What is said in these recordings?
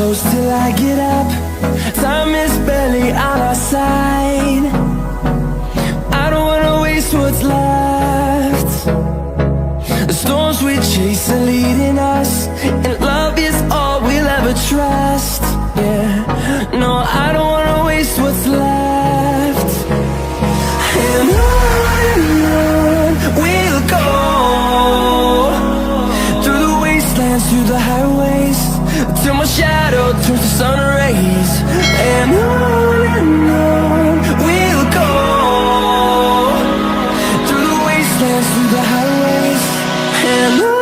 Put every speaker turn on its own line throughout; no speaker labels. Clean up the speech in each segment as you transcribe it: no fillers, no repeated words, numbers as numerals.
close till I get up. Time is barely on our side. I don't wanna waste what's left. The storms we chase are leading us, and love is all we'll ever trust. Yeah, no, I don't wanna waste what's left. And on we'll go, through the wastelands, through the highways, till my shadow turns to sun rays. And on we'll go, through the wastelands, through the highways, and on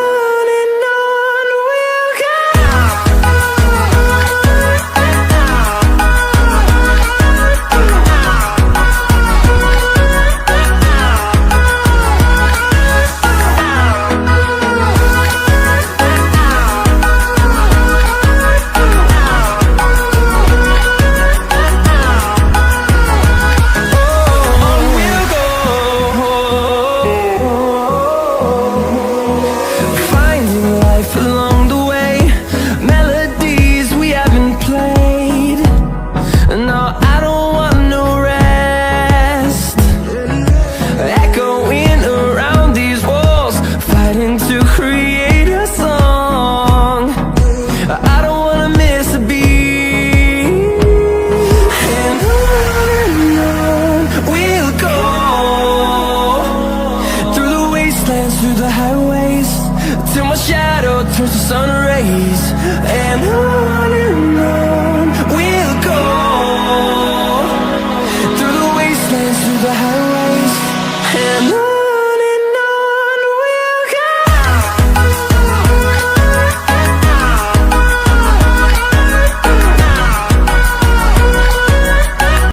we'll go. Through the highways, till my shadow turns to sun rays. And on we'll go, through the wastelands, through the highways, and on.